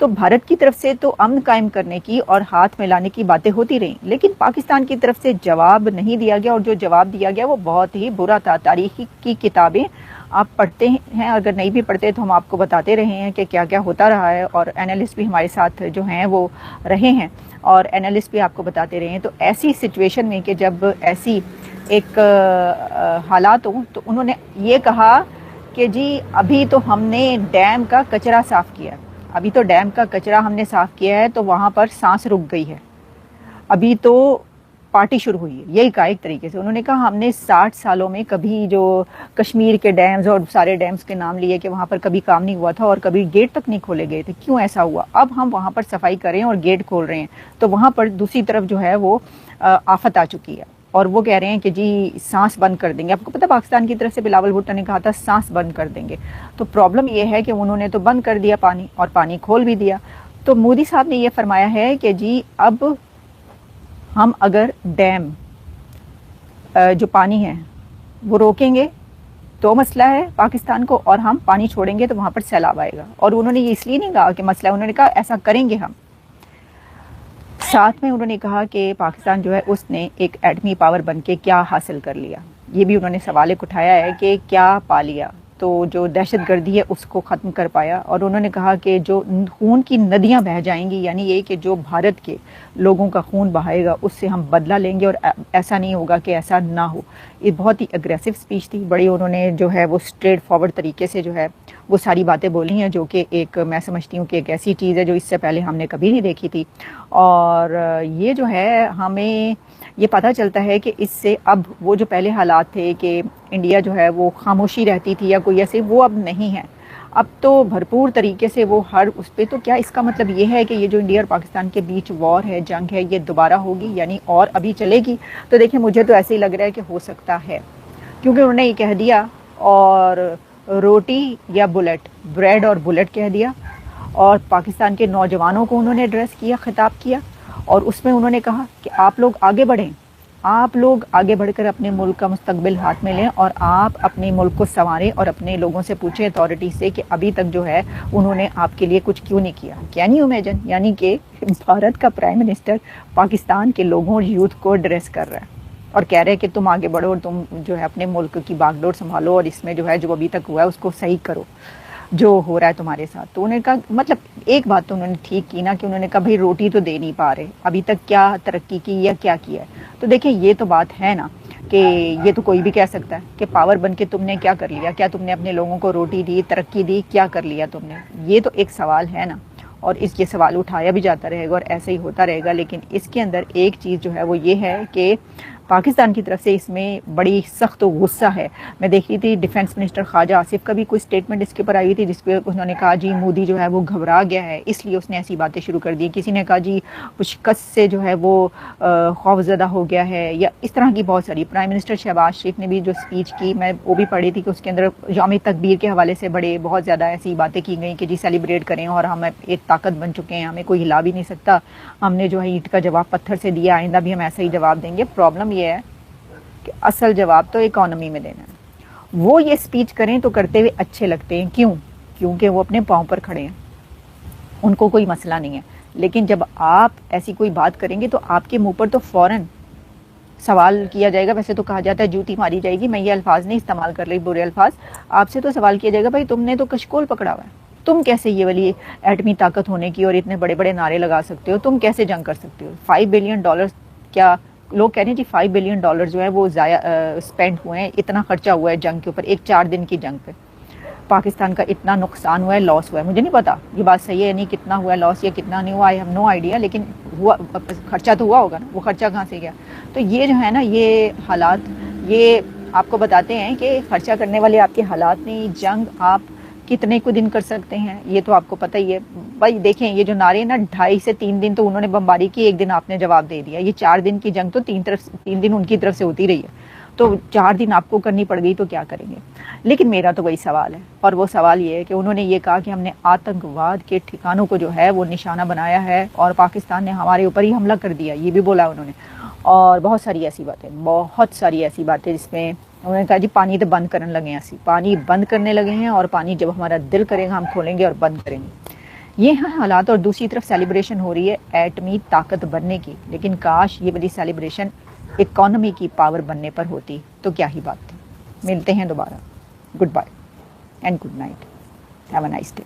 تو بھارت کی طرف سے تو امن قائم کرنے کی اور ہاتھ ملانے کی باتیں ہوتی رہیں، لیکن پاکستان کی طرف سے جواب نہیں دیا گیا، اور جو جواب دیا گیا وہ بہت ہی برا تھا۔ تاریخی کی کتابیں آپ پڑھتے ہیں، اگر نہیں بھی پڑھتے تو ہم آپ کو بتاتے رہے ہیں کہ کیا کیا ہوتا رہا ہے، اور اینالسٹ بھی ہمارے ساتھ جو ہیں وہ رہے ہیں، اور اینالسٹ بھی آپ کو بتاتے رہے ہیں۔ تو ایسی سچویشن میں کہ جب ایسی ایک حالات ہوں، تو انہوں نے یہ کہا کہ جی ابھی تو ہم نے ڈیم کا کچرا صاف کیا ہے، ابھی تو ڈیم کا کچرا ہم نے صاف کیا ہے تو وہاں پر سانس رک گئی ہے، ابھی تو پارٹی شروع ہوئی ہے۔ یہی کہا ایک طریقے سے، انہوں نے کہا ہم نے 60 سالوں میں کبھی جو کشمیر کے ڈیمز اور سارے ڈیمز کے نام لیے کہ وہاں پر کبھی کام نہیں ہوا تھا اور کبھی گیٹ تک نہیں کھولے گئے تھے، کیوں ایسا ہوا؟ اب ہم وہاں پر صفائی کریں اور گیٹ کھول رہے ہیں تو وہاں پر دوسری طرف جو ہے وہ آفت آ چکی ہے، اور وہ کہہ رہے ہیں کہ جی سانس بند کر دیں گے۔ آپ کو پتہ پاکستان کی طرف سے بلاول بھٹو نے کہا تھا سانس بند کر دیں گے، تو پرابلم یہ ہے کہ انہوں نے تو بند کر دیا پانی، اور پانی کھول بھی دیا۔ تو مودی صاحب نے یہ فرمایا ہے کہ جی اب ہم اگر ڈیم جو پانی ہے وہ روکیں گے تو مسئلہ ہے پاکستان کو، اور ہم پانی چھوڑیں گے تو وہاں پر سیلاب آئے گا۔ اور انہوں نے یہ اس لیے نہیں کہا کہ مسئلہ ہے، انہوں نے کہا ایسا کریں گے ہم۔ ساتھ میں انہوں نے کہا کہ پاکستان جو ہے اس نے ایک ایٹمی پاور بن کے کیا حاصل کر لیا، یہ بھی انہوں نے سوال ایک اٹھایا ہے کہ کیا پا لیا۔ تو جو دہشت گردی ہے اس کو ختم کر پایا، اور انہوں نے کہا کہ جو خون کی ندیاں بہہ جائیں گی، یعنی یہ کہ جو بھارت کے لوگوں کا خون بہائے گا اس سے ہم بدلہ لیں گے، اور ایسا نہیں ہوگا کہ ایسا نہ ہو۔ یہ بہت ہی اگریسو سپیچ تھی، بڑی انہوں نے جو ہے وہ اسٹریٹ فارورڈ طریقے سے جو ہے وہ ساری باتیں بولی ہیں، جو کہ ایک میں سمجھتی ہوں کہ ایک ایسی چیز ہے جو اس سے پہلے ہم نے کبھی نہیں دیکھی تھی۔ اور یہ جو ہے ہمیں یہ پتہ چلتا ہے کہ اس سے اب وہ جو پہلے حالات تھے کہ انڈیا جو ہے وہ خاموشی رہتی تھی یا کوئی ایسے، وہ اب نہیں ہے، اب تو بھرپور طریقے سے وہ ہر اس پہ۔ تو کیا اس کا مطلب یہ ہے کہ یہ جو انڈیا اور پاکستان کے بیچ وار ہے، جنگ ہے، یہ دوبارہ ہوگی یعنی اور ابھی چلے گی؟ تو دیکھیں مجھے تو ایسے ہی لگ رہا ہے کہ ہو سکتا ہے، کیونکہ انہوں نے یہ کہہ دیا، اور روٹی یا بلٹ، بریڈ اور بلٹ کہہ دیا، اور پاکستان کے نوجوانوں کو انہوں نے ایڈریس کیا، خطاب کیا، اور اس میں انہوں نے کہا کہ آپ لوگ آگے بڑھیں، آپ لوگ آگے بڑھ کر اپنے ملک کا مستقبل ہاتھ میں لیں، اور آپ اپنے ملک کو سنواریں، اور اپنے لوگوں سے پوچھیں اتھارٹی سے کہ ابھی تک جو ہے انہوں نے آپ کے لیے کچھ کیوں نہیں کیا۔ Can you imagine? یعنی کہ بھارت کا پرائم منسٹر پاکستان کے لوگوں اور یوتھ کو ایڈریس کر رہا ہے اور کہہ رہے کہ تم آگے بڑھو، اور تم جو ہے اپنے ملک کی باغ ڈور سنبھالو، اور اس میں جو ہے جو ابھی تک ہوا ہے اس کو صحیح کرو جو ہو رہا ہے تمہارے ساتھ۔ تو انہوں نے کہا، مطلب ایک بات تو انہوں نے ٹھیک کی نا کہ انہوں نے کہا بھائی روٹی تو دے نہیں پا رہے، ابھی تک کیا ترقی کی یا کیا کیا ہے۔ تو دیکھیں یہ تو بات ہے نا کہ یہ تو کوئی بھی کہہ سکتا ہے کہ پاور بن کے تم نے کیا کر لیا، کیا تم نے اپنے لوگوں کو روٹی دی، ترقی دی، کیا کر لیا تم نے؟ یہ تو ایک سوال ہے نا، اور اس یہ سوال اٹھایا بھی جاتا رہے گا اور ایسے ہی ہوتا رہے گا۔ لیکن اس کے اندر ایک چیز جو ہے وہ یہ ہے کہ پاکستان کی طرف سے اس میں بڑی سخت غصہ ہے۔ میں دیکھ رہی تھی ڈیفنس منسٹر خواجہ آصف کا بھی کوئی سٹیٹمنٹ اس کے اوپر آئی تھی، جس پہ انہوں نے کہا جی مودی جو ہے وہ گھبرا گیا ہے، اس لیے اس نے ایسی باتیں شروع کر دی۔ کسی نے کہا جی شکست سے جو ہے وہ خوف زدہ ہو گیا ہے، یا اس طرح کی بہت ساری۔ پرائم منسٹر شہباز شریف نے بھی جو سپیچ کی، میں وہ بھی پڑھی تھی کہ اس کے اندر یوم تکبیر کے حوالے سے بڑے بہت زیادہ ایسی باتیں کی گئیں کہ جی سیلیبریٹ کریں، اور ہم ایک طاقت بن چکے ہیں، ہمیں کوئی ہلا بھی نہیں سکتا، ہم نے جو ہے اینٹ کا جواب پتھر سے دیا، آئندہ بھی ہم ایسا ہی جواب دیں گے۔ پرابلم یہ ہے کہ اصل جواب تو اکانومی میں دینا ہے۔ وہ یہ سپیچ کریں تو کرتے ہوئے اچھے لگتے ہیں، کیوں؟ کیونکہ وہ اپنے پاؤں پر کھڑے ہیں، ان کو کوئی مسئلہ نہیں ہے۔ لیکن جب آپ ایسی کوئی بات کریں گے تو آپ کے منہ پر تو فوراً سوال کیا جائے گا۔ ویسے تو کہا جاتا ہے جوتی ماری جائے گی، میں یہ الفاظ نہیں استعمال کر رہی، برے الفاظ۔ آپ سے تو سوال کیا جائے گا بھائی تم نے تو کشکول پکڑا ہوا ہے، تم کیسے یہ والی ایٹمی طاقت ہونے کی اور اتنے بڑے بڑے نعرے لگا سکتے ہو؟ تم کیسے جنگ کر سکتے ہو؟ $5 بلین، کیا لوگ کہہ رہے ہیں جی $5 بلین جو ہے وہ ضائع اسپینڈ ہوئے ہیں، اتنا خرچہ ہوا ہے جنگ کے اوپر، ایک 4 دن کی جنگ پہ پاکستان کا اتنا نقصان ہوا ہے، لاس ہوا ہے۔ مجھے نہیں پتا یہ بات صحیح ہے نہیں، کتنا ہوا ہے لاس یا کتنا نہیں ہوا، آئی ہیو نو آئیڈیا، لیکن ہوا، خرچہ تو ہوا ہوگا نا، وہ خرچہ کہاں سے گیا؟ تو یہ جو ہے نا یہ حالات، یہ آپ کو بتاتے ہیں کہ خرچہ کرنے والے آپ کے حالات نہیں، جنگ آپ کتنے کو دن کر سکتے ہیں یہ تو آپ کو پتہ ہی ہے بھائی۔ دیکھیں یہ جو نعرے نا 2.5 سے 3 دن تو انہوں نے بمباری کی، 1 دن آپ نے جواب دے دیا۔ یہ 4 دن کی جنگ تو 3 دن ان کی طرف سے ہوتی رہی ہے، تو 4 دن آپ کو کرنی پڑ گئی تو کیا کریں گے؟ لیکن میرا تو وہی سوال ہے، اور وہ سوال یہ ہے کہ انہوں نے یہ کہا کہ ہم نے آتنکواد کے ٹھکانوں کو جو ہے وہ نشانہ بنایا ہے، اور پاکستان نے ہمارے اوپر ہی حملہ کر دیا، یہ بھی بولا انہوں نے۔ اور بہت ساری ایسی باتیں، بہت ساری ایسی باتیں جس میں انہوں نے کہا جی پانی تو بند کرنے لگے ہیں، اسی پانی بند کرنے لگے ہیں، اور پانی جب ہمارا دل کرے گا ہم کھولیں گے اور بند کریں گے۔ یہ ہیں حالات، اور دوسری طرف سیلیبریشن ہو رہی ہے ایٹمی طاقت بننے کی، لیکن کاش یہ والی سیلیبریشن اکانومی کی پاور بننے پر ہوتی تو کیا ہی بات تھی۔ ملتے ہیں دوبارہ، good bye and good night, have a nice day.